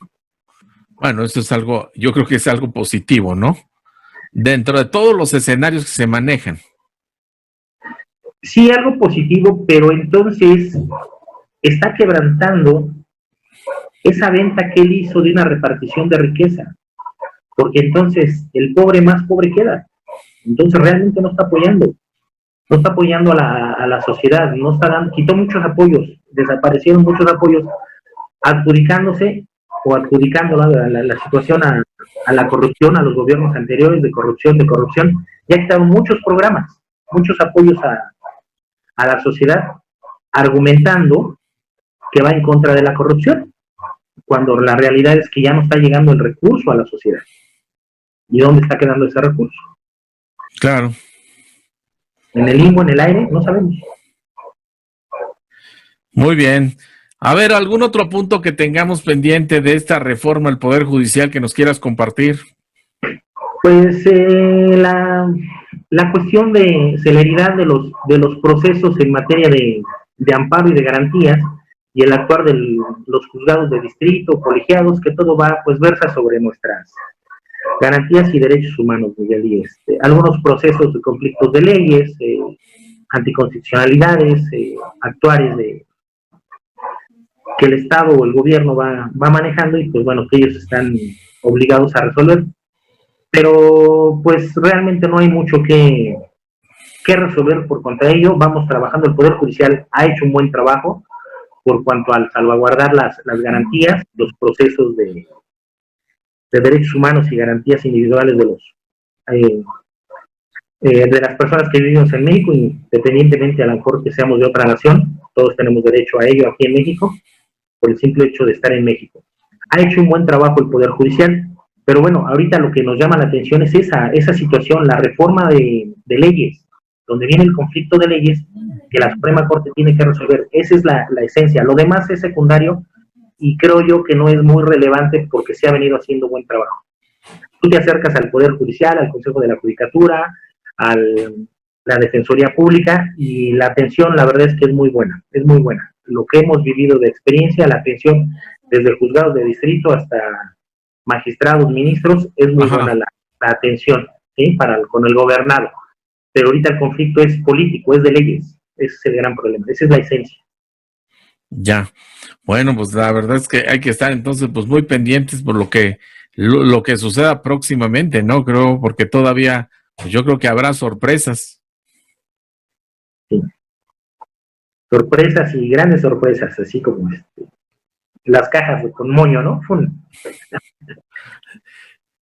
Bueno, esto es algo, yo creo que es algo positivo, ¿no? Dentro de todos los escenarios que se manejan. Sí, algo positivo, pero entonces está quebrantando esa venta que él hizo de una repartición de riqueza, porque entonces el pobre más pobre queda. Entonces realmente no está apoyando a la sociedad, no está dando, quitó muchos apoyos, desaparecieron muchos apoyos, adjudicándose o adjudicando la situación a la corrupción, a los gobiernos anteriores de corrupción, ya quitaron muchos programas, muchos apoyos a la sociedad, argumentando que va en contra de la corrupción, cuando la realidad es que ya no está llegando el recurso a la sociedad. ¿Y dónde está quedando ese recurso? Claro. En el limbo, en el aire, no sabemos. Muy bien. A ver, ¿algún otro punto que tengamos pendiente de esta reforma al Poder Judicial que nos quieras compartir? Pues la cuestión de celeridad de los procesos en materia de amparo y de garantías, y el actuar de los juzgados de distrito, colegiados, que todo va, pues versa sobre nuestras garantías y derechos humanos, Miguel, y algunos procesos de conflictos de leyes, anticonstitucionalidades, actuares que el Estado o el gobierno va manejando, y pues bueno, que ellos están obligados a resolver. Pero pues realmente no hay mucho que resolver por contra de ello. Vamos trabajando, el Poder Judicial ha hecho un buen trabajo por cuanto al salvaguardar las garantías, los procesos de derechos humanos y garantías individuales de las personas que vivimos en México, independientemente a lo mejor que seamos de otra nación. Todos tenemos derecho a ello aquí en México, por el simple hecho de estar en México. Ha hecho un buen trabajo el Poder Judicial, pero bueno, ahorita lo que nos llama la atención es esa situación, la reforma de leyes, donde viene el conflicto de leyes que la Suprema Corte tiene que resolver. Esa es la esencia. Lo demás es secundario, y creo yo que no es muy relevante porque se ha venido haciendo buen trabajo. Tú te acercas al Poder Judicial, al Consejo de la Judicatura, a la Defensoría Pública, y la atención, la verdad es que es muy buena, es muy buena. Lo que hemos vivido de experiencia, la atención desde juzgados de distrito hasta magistrados, ministros, es muy buena la atención, ¿sí? Con el gobernado. Pero ahorita el conflicto es político, es de leyes. Ese es el gran problema, esa es la esencia. Ya. Bueno, pues la verdad es que hay que estar entonces pues muy pendientes por lo que suceda próximamente, ¿no? Creo, porque todavía, pues yo creo que habrá sorpresas. Sí. Sorpresas y grandes sorpresas, así como las cajas con moño, ¿no?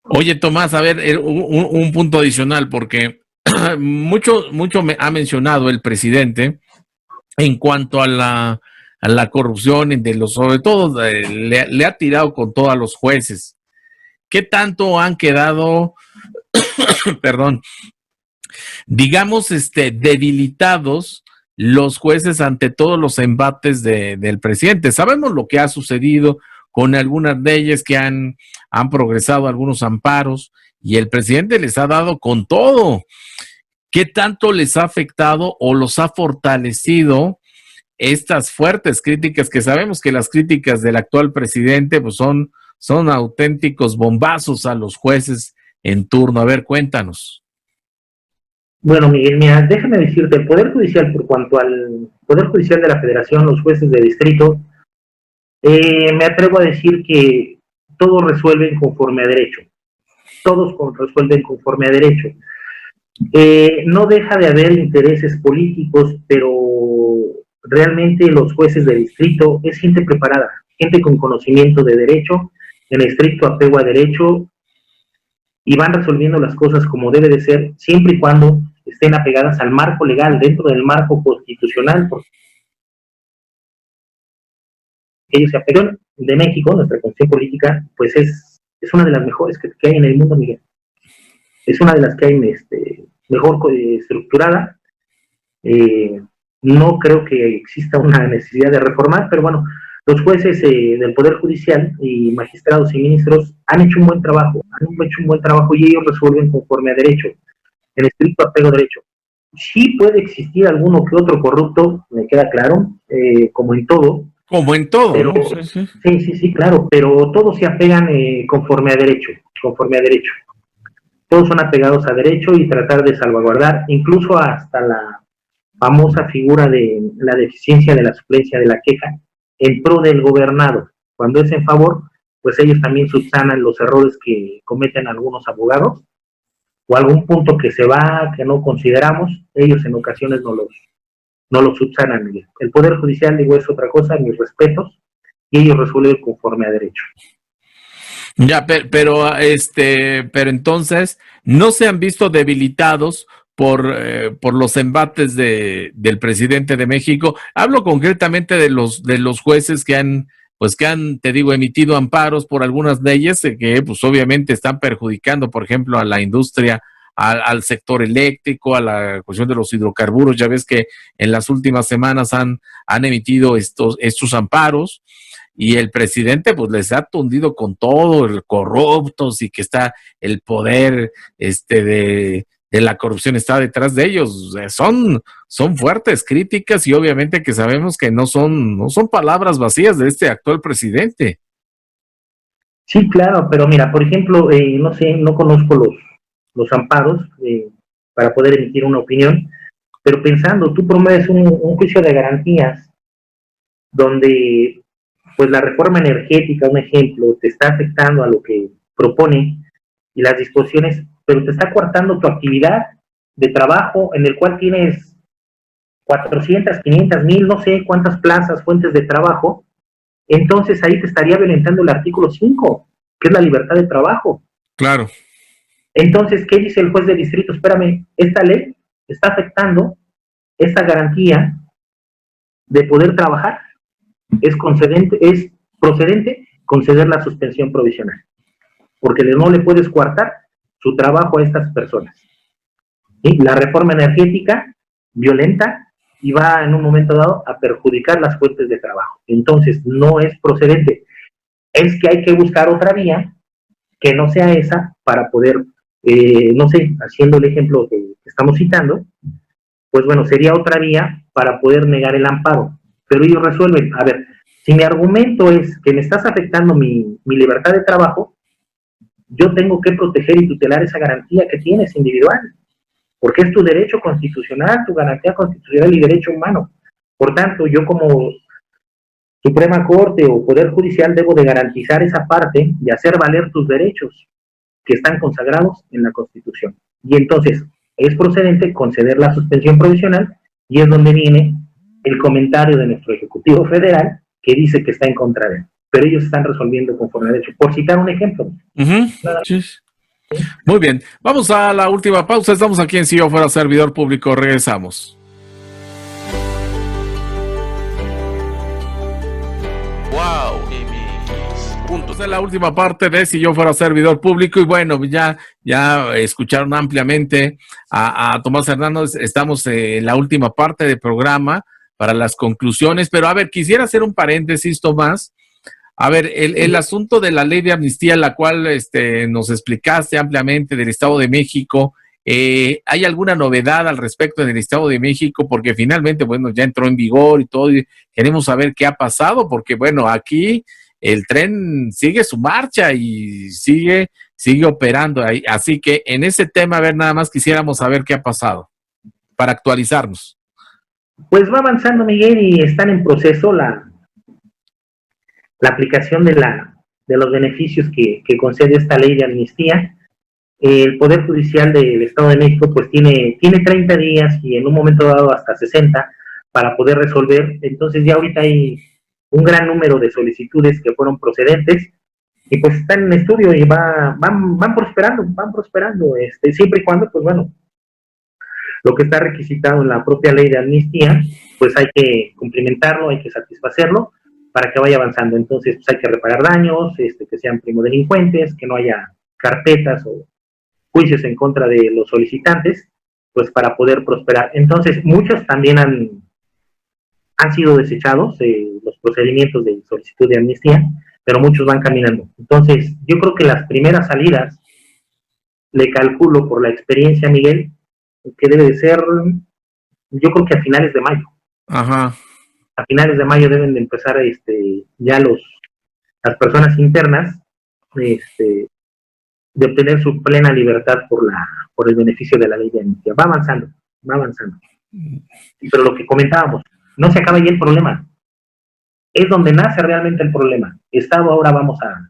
Oye, Tomás, a ver, un punto adicional, porque mucho me ha mencionado el presidente en cuanto a la corrupción, sobre todo le ha tirado con todo a los jueces. ¿Qué tanto han quedado, perdón, digamos, debilitados los jueces ante todos los embates del presidente? Sabemos lo que ha sucedido con algunas leyes que han progresado, algunos amparos, y el presidente les ha dado con todo. ¿Qué tanto les ha afectado o los ha fortalecido estas fuertes críticas, que sabemos que las críticas del actual presidente pues son auténticos bombazos a los jueces en turno? A ver, cuéntanos. Bueno, Miguel, mira, déjame decirte, el Poder Judicial, por cuanto al Poder Judicial de la Federación, los jueces de distrito, me atrevo a decir que todos resuelven conforme a derecho. Todos resuelven conforme a derecho. No deja de haber intereses políticos, pero realmente los jueces de distrito es gente preparada, gente con conocimiento de derecho, en estricto apego a derecho, y van resolviendo las cosas como debe de ser, siempre y cuando estén apegadas al marco legal, dentro del marco constitucional, porque ellos se apegan de México. Nuestra constitución política, pues es una de las mejores que hay en el mundo, Miguel. Es una de las que hay mejor estructurada, no creo que exista una necesidad de reformar, pero bueno, los jueces del Poder Judicial y magistrados y ministros han hecho un buen trabajo, y ellos resuelven conforme a derecho, en estricto apego a derecho. Sí puede existir alguno que otro corrupto, me queda claro, como en todo. Como en todo, pero, ¿no? Sí, claro, pero todos se apegan conforme a derecho. Todos son apegados a derecho y tratar de salvaguardar, incluso hasta la famosa figura de la deficiencia de la suplencia de la queja en pro del gobernado. Cuando es en favor, pues ellos también subsanan los errores que cometen algunos abogados o algún punto que se va, que no consideramos, ellos en ocasiones no los subsanan. El Poder Judicial, digo, es otra cosa, mis respetos, y ellos resuelven conforme a derecho. Ya, pero entonces no se han visto debilitados por los embates del presidente de México. Hablo concretamente de los jueces que han, te digo, emitido amparos por algunas leyes que pues obviamente están perjudicando, por ejemplo, a la industria, al sector eléctrico, a la cuestión de los hidrocarburos. Ya ves que en las últimas semanas han emitido estos amparos. Y el presidente pues les ha tundido con todo, el corruptos, y que está el poder de la corrupción está detrás de ellos. Son fuertes críticas y obviamente que sabemos que no son palabras vacías de este actual presidente. Sí, claro, pero mira, por ejemplo, no sé, no conozco los amparos para poder emitir una opinión, pero pensando, tú promueves un juicio de garantías donde pues la reforma energética, un ejemplo, te está afectando a lo que propone y las disposiciones, pero te está coartando tu actividad de trabajo en el cual tienes 400, 500, 1000, no sé cuántas plazas, fuentes de trabajo. Entonces ahí te estaría violentando el artículo 5, que es la libertad de trabajo. Claro. Entonces, ¿qué dice el juez de distrito? Espérame, esta ley está afectando esta garantía de poder trabajar. Es procedente conceder la suspensión provisional, porque no le puedes coartar su trabajo a estas personas. ¿Sí? La reforma energética violenta y va en un momento dado a perjudicar las fuentes de trabajo. Entonces, no es procedente. Es que hay que buscar otra vía que no sea esa para poder, no sé, haciendo el ejemplo que estamos citando, pues bueno, sería otra vía para poder negar el amparo. Pero ellos resuelven, a ver, si mi argumento es que me estás afectando mi libertad de trabajo, yo tengo que proteger y tutelar esa garantía que tienes individual, porque es tu derecho constitucional, tu garantía constitucional y derecho humano. Por tanto, yo como Suprema Corte o Poder Judicial debo de garantizar esa parte y hacer valer tus derechos que están consagrados en la Constitución. Y entonces es procedente conceder la suspensión provisional, y es donde viene el comentario de nuestro Ejecutivo Federal que dice que está en contra de él. Pero ellos están resolviendo conforme a derecho, por citar un ejemplo. Sí. Muy bien, vamos a la última pausa. Estamos aquí en Si Yo Fuera Servidor Público. Regresamos. Wow, y mis puntos. En la última parte de Si Yo Fuera Servidor Público, y bueno, ya escucharon ampliamente a Tomás Hernández. Estamos en la última parte del programa para las conclusiones, pero a ver, quisiera hacer un paréntesis, Tomás. A ver, el asunto de la ley de amnistía, la cual nos explicaste ampliamente del Estado de México, ¿hay alguna novedad al respecto del Estado de México? Porque finalmente, bueno, ya entró en vigor y todo, y queremos saber qué ha pasado, porque bueno, aquí el tren sigue su marcha y sigue operando ahí. Así que en ese tema, a ver, nada más quisiéramos saber qué ha pasado para actualizarnos. Pues va avanzando, Miguel, y están en proceso la aplicación de los beneficios que concede esta ley de amnistía. El Poder Judicial del Estado de México pues tiene 30 días y en un momento dado hasta 60 para poder resolver. Entonces ya ahorita hay un gran número de solicitudes que fueron procedentes y pues están en estudio y van prosperando, siempre y cuando, pues bueno, lo que está requisitado en la propia ley de amnistía, pues hay que cumplimentarlo, hay que satisfacerlo para que vaya avanzando. Entonces, pues hay que reparar daños, que sean primodelincuentes, que no haya carpetas o juicios en contra de los solicitantes, pues para poder prosperar. Entonces, muchos también han han sido desechados los procedimientos de solicitud de amnistía, pero muchos van caminando. Entonces, yo creo que las primeras salidas, le calculo por la experiencia, Miguel, que debe de ser, yo creo que a finales de mayo. Ajá. A finales de mayo deben de empezar ya las personas internas de obtener su plena libertad por el beneficio de la ley de amnistía. Va avanzando. Pero lo que comentábamos, no se acaba ahí el problema. Es donde nace realmente el problema. Estado, ahora vamos a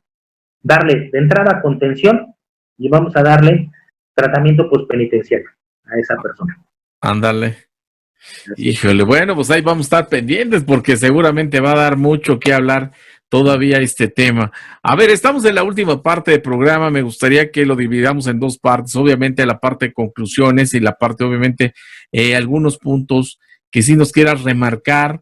darle de entrada contención y vamos a darle tratamiento postpenitenciario a esa persona. Ándale. Híjole, bueno, pues ahí vamos a estar pendientes porque seguramente va a dar mucho que hablar todavía este tema. A ver, estamos en la última parte del programa, me gustaría que lo dividamos en dos partes, obviamente la parte de conclusiones y la parte, obviamente, algunos puntos que sí nos quieras remarcar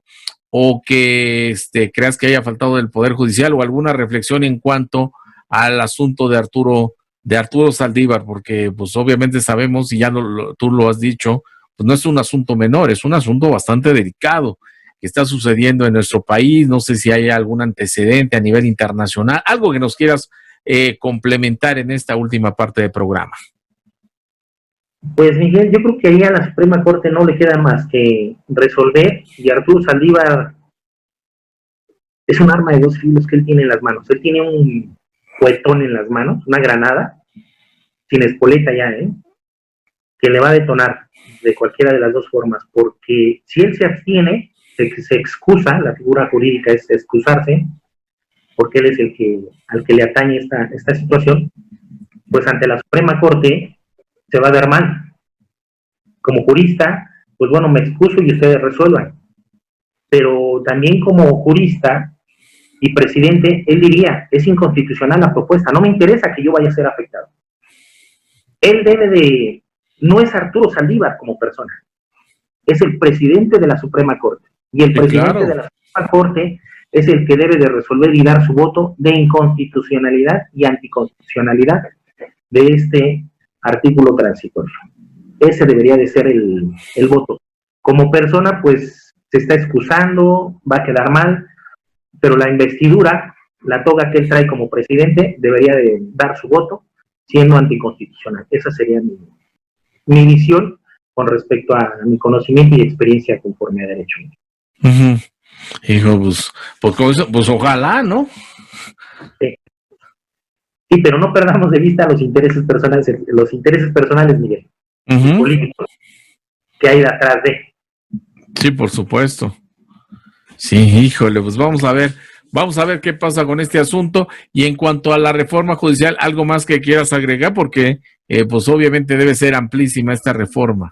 o que creas que haya faltado del Poder Judicial o alguna reflexión en cuanto al asunto de Arturo Saldívar, porque pues obviamente sabemos, y ya tú lo has dicho, pues no es un asunto menor, es un asunto bastante delicado que está sucediendo en nuestro país. No sé si hay algún antecedente a nivel internacional, algo que nos quieras complementar en esta última parte del programa. Pues Miguel, yo creo que ahí a la Suprema Corte no le queda más que resolver, y Arturo Saldívar es un arma de dos filos que él tiene en las manos. Él tiene un cohetón en las manos, una granada, sin espoleta ya, que le va a detonar de cualquiera de las dos formas, porque si él se abstiene, se excusa, la figura jurídica es excusarse, porque él es al que le atañe esta situación, pues ante la Suprema Corte se va a ver mal. Como jurista, pues bueno, me excuso y ustedes resuelvan. Pero también como jurista y presidente, él diría, es inconstitucional la propuesta, no me interesa que yo vaya a ser afectado. Él no es Arturo Saldívar como persona, es el presidente de la Suprema Corte. Y el presidente de la Suprema Corte es el que debe de resolver y dar su voto de inconstitucionalidad y anticonstitucionalidad de este artículo transitorio. Ese debería de ser el voto. Como persona, pues, se está excusando, va a quedar mal, pero la investidura, la toga que él trae como presidente, debería de dar su voto, siendo anticonstitucional. Esa sería mi visión con respecto a mi conocimiento y experiencia conforme a derecho. Uh-huh. Hijo, pues ojalá, ¿no? Sí. Sí, pero no perdamos de vista los intereses personales, Miguel, uh-huh, políticos que hay detrás de. Sí, por supuesto. Sí, híjole, pues vamos a ver qué pasa con este asunto. Y en cuanto a la reforma judicial, ¿algo más que quieras agregar? Porque pues obviamente debe ser amplísima esta reforma.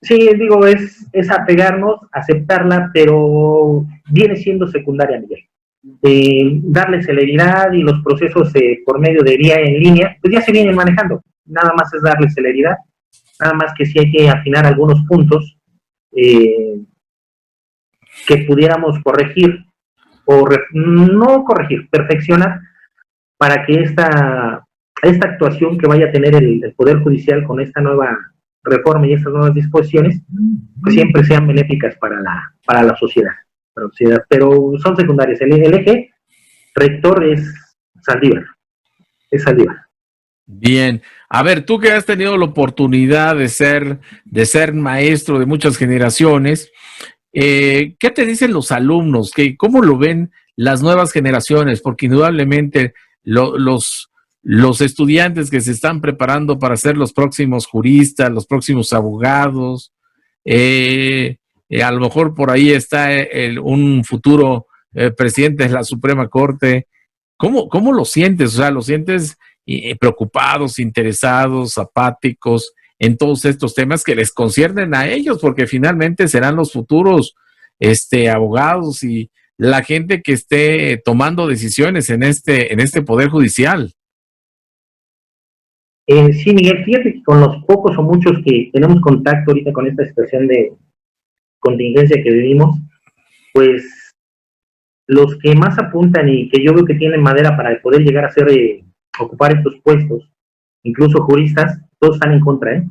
Sí, digo, es apegarnos, aceptarla, pero viene siendo secundaria, Miguel. Darle celeridad y los procesos por medio de vía en línea, pues ya se vienen manejando. Nada más es darle celeridad, nada más que sí hay que afinar algunos puntos que pudiéramos corregir, o no corregir, perfeccionar, para que esta actuación que vaya a tener el Poder Judicial con esta nueva reforma y estas nuevas disposiciones, pues siempre sean benéficas para la sociedad. Pero son secundarias. El eje rector es Saldívar. Bien. A ver, tú que has tenido la oportunidad de ser maestro de muchas generaciones, ¿qué te dicen los alumnos? ¿Cómo lo ven las nuevas generaciones? Porque indudablemente los estudiantes que se están preparando para ser los próximos juristas, los próximos abogados, a lo mejor por ahí está un futuro presidente de la Suprema Corte. ¿Cómo lo sientes? O sea, ¿lo sientes preocupados, interesados, apáticos en todos estos temas que les conciernen a ellos? Porque finalmente serán los futuros abogados y la gente que esté tomando decisiones en este Poder Judicial. Sí, Miguel, fíjate que con los pocos o muchos que tenemos contacto ahorita con esta situación de contingencia que vivimos, pues los que más apuntan y que yo veo que tienen madera para poder llegar a ocupar estos puestos, incluso juristas, todos están en contra,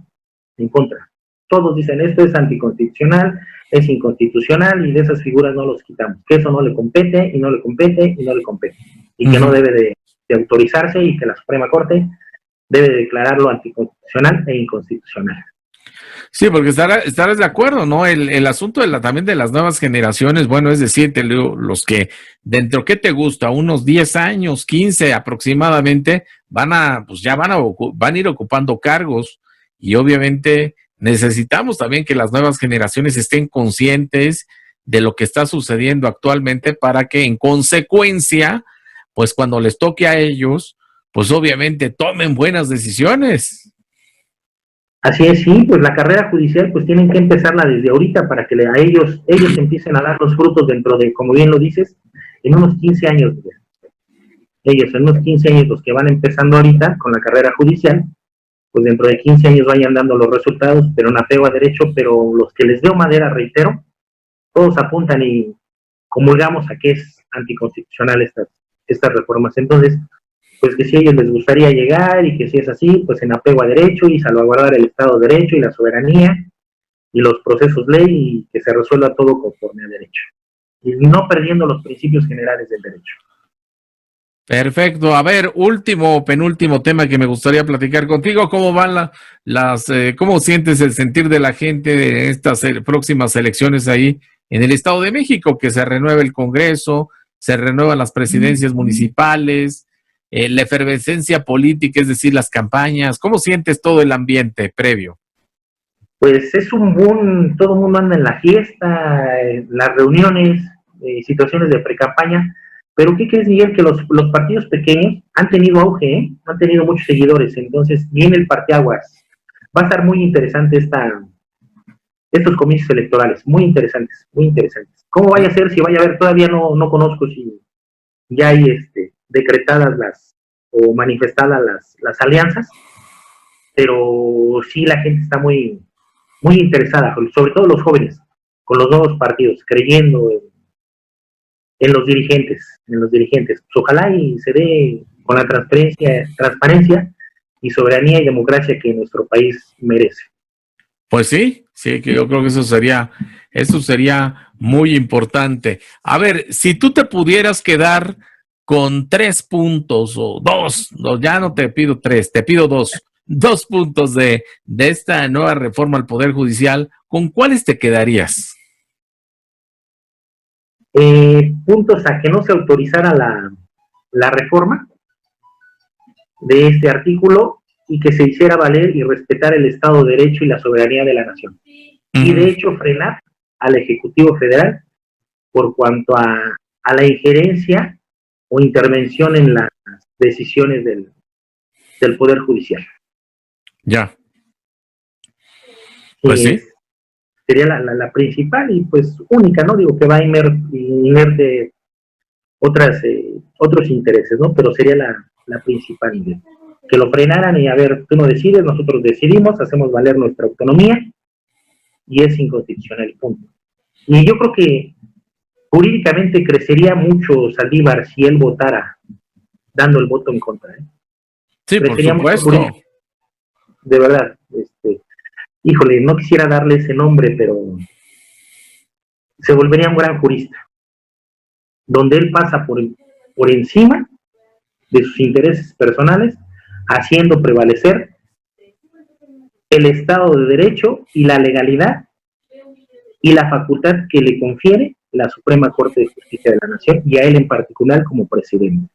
en contra. todos dicen esto es anticonstitucional, es inconstitucional y de esas figuras no los quitamos, que eso no le compete y no le compete y no le compete, y que no debe de autorizarse y que la Suprema Corte debe declararlo anticonstitucional e inconstitucional. Sí, porque estarás de acuerdo, ¿no? El asunto también de las nuevas generaciones, bueno, es decir, los que dentro, ¿qué te gusta? Unos 10 años, 15 aproximadamente, van a ir ocupando cargos y obviamente necesitamos también que las nuevas generaciones estén conscientes de lo que está sucediendo actualmente para que en consecuencia, pues cuando les toque a ellos, pues obviamente tomen buenas decisiones. Así es, sí, pues la carrera judicial pues tienen que empezarla desde ahorita para que a ellos empiecen a dar los frutos dentro de, como bien lo dices, en unos 15 años. Ellos en unos 15 años, los que van empezando ahorita con la carrera judicial, pues dentro de 15 años vayan dando los resultados, pero en apego a derecho, pero los que les deo madera, reitero, todos apuntan y comulgamos a que es anticonstitucional estas reformas. Entonces, pues que si a ellos les gustaría llegar y que si es así, pues en apego a derecho y salvaguardar el Estado de Derecho y la soberanía y los procesos ley y que se resuelva todo conforme a derecho. Y no perdiendo los principios generales del derecho. Perfecto. A ver, penúltimo tema que me gustaría platicar contigo. ¿Cómo van cómo sientes el sentir de la gente de estas próximas elecciones ahí en el Estado de México? Que se renueva el Congreso, se renuevan las presidencias municipales, la efervescencia política, es decir, las campañas. ¿Cómo sientes todo el ambiente previo? Pues es un boom, todo el mundo anda en la fiesta, las reuniones, situaciones de pre-campaña. Pero ¿qué crees, Miguel? Que los partidos pequeños han tenido auge, han tenido muchos seguidores, entonces viene el parteaguas. Va a estar muy interesante estos comicios electorales, muy interesantes, muy interesantes. ¿Cómo vaya a ser? Si vaya a haber, todavía no conozco si ya hay decretadas o manifestadas las alianzas, pero sí la gente está muy, muy interesada, sobre todo los jóvenes, con los nuevos partidos, creyendo en los dirigentes. Pues ojalá y se dé con la transparencia y soberanía y democracia que nuestro país merece. Pues sí, que yo creo que eso sería muy importante. A ver, si tú te pudieras quedar con 3 puntos o 2, ya no te pido 3, te pido 2 puntos de esta nueva reforma al Poder Judicial, ¿con cuáles te quedarías? Puntos a que no se autorizara la reforma de este artículo y que se hiciera valer y respetar el Estado de Derecho y la soberanía de la nación. Y de hecho frenar al Ejecutivo Federal por cuanto a la injerencia o intervención en las decisiones del Poder Judicial. Ya. Pues sí. Sería la principal y pues única, ¿no? Digo que va a inerte otros intereses, ¿no? Pero sería la principal, que lo frenaran y a ver, tú no decides, nosotros decidimos, hacemos valer nuestra autonomía y es inconstitucional, punto. Y yo creo que jurídicamente crecería mucho Saldívar si él votara dando el voto en contra, ¿eh? Sí, crecería por supuesto. De verdad, híjole, no quisiera darle ese nombre, pero se volvería un gran jurista, donde él pasa por encima de sus intereses personales, haciendo prevalecer el Estado de Derecho y la legalidad y la facultad que le confiere la Suprema Corte de Justicia de la Nación y a él en particular como presidente.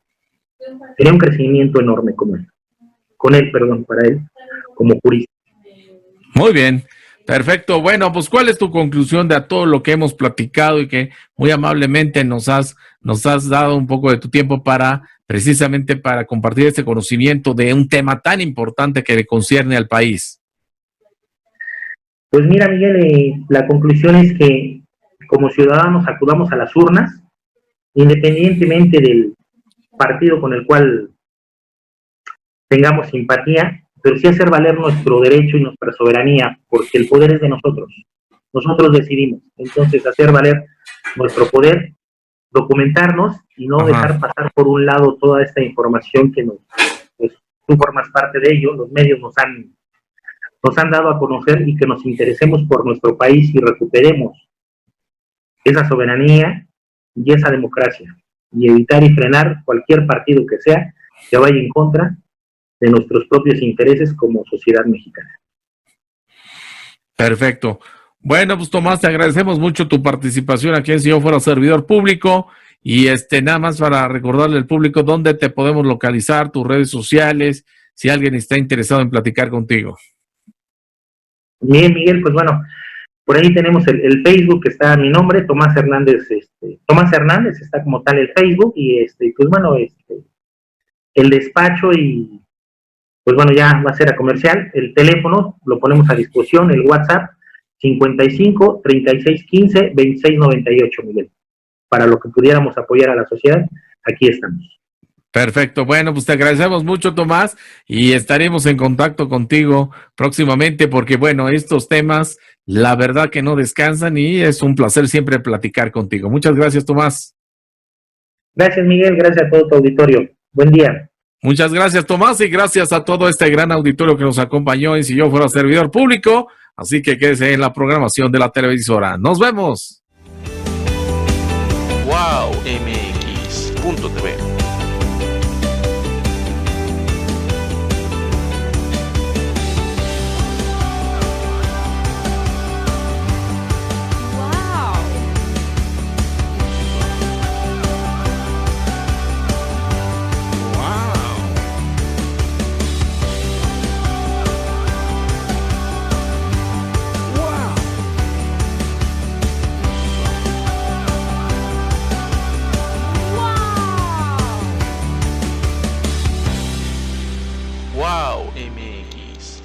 Sería un crecimiento enorme para él como jurista. Muy bien, perfecto. Bueno, pues ¿cuál es tu conclusión de todo lo que hemos platicado y que muy amablemente nos has dado un poco de tu tiempo precisamente para compartir este conocimiento de un tema tan importante que le concierne al país? Pues mira, Miguel, la conclusión es que como ciudadanos acudamos a las urnas, independientemente del partido con el cual tengamos simpatía, pero sí hacer valer nuestro derecho y nuestra soberanía, porque el poder es de nosotros. Nosotros decidimos. Entonces, hacer valer nuestro poder, documentarnos y no dejar pasar por un lado toda esta información que pues, tú formas parte de ello, los medios nos han nos han dado a conocer y que nos interesemos por nuestro país y recuperemos esa soberanía y esa democracia, y evitar y frenar cualquier partido que sea que vaya en contra de nuestros propios intereses como sociedad mexicana. Perfecto. Bueno, pues Tomás, te agradecemos mucho tu participación aquí en Si Yo Fuera Servidor Público. Y nada más para recordarle al público dónde te podemos localizar, tus redes sociales, si alguien está interesado en platicar contigo. Bien, Miguel, pues bueno, por ahí tenemos el Facebook, que está mi nombre, Tomás Hernández, Tomás Hernández está como tal el Facebook, y pues bueno, el despacho, y pues bueno, ya va a ser a comercial. El teléfono lo ponemos a disposición, el WhatsApp 55 36 15 26 98, Miguel. Para lo que pudiéramos apoyar a la sociedad, aquí estamos. Perfecto. Bueno, pues te agradecemos mucho, Tomás, y estaremos en contacto contigo próximamente porque, bueno, estos temas, la verdad que no descansan y es un placer siempre platicar contigo. Muchas gracias, Tomás. Gracias, Miguel. Gracias a todo tu auditorio. Buen día. Muchas gracias, Tomás, y gracias a todo este gran auditorio que nos acompañó en Si Yo Fuera Servidor Público. Así que quédese en la programación de la televisora. ¡Nos vemos! WowMX.tv.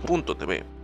WowMX.tv.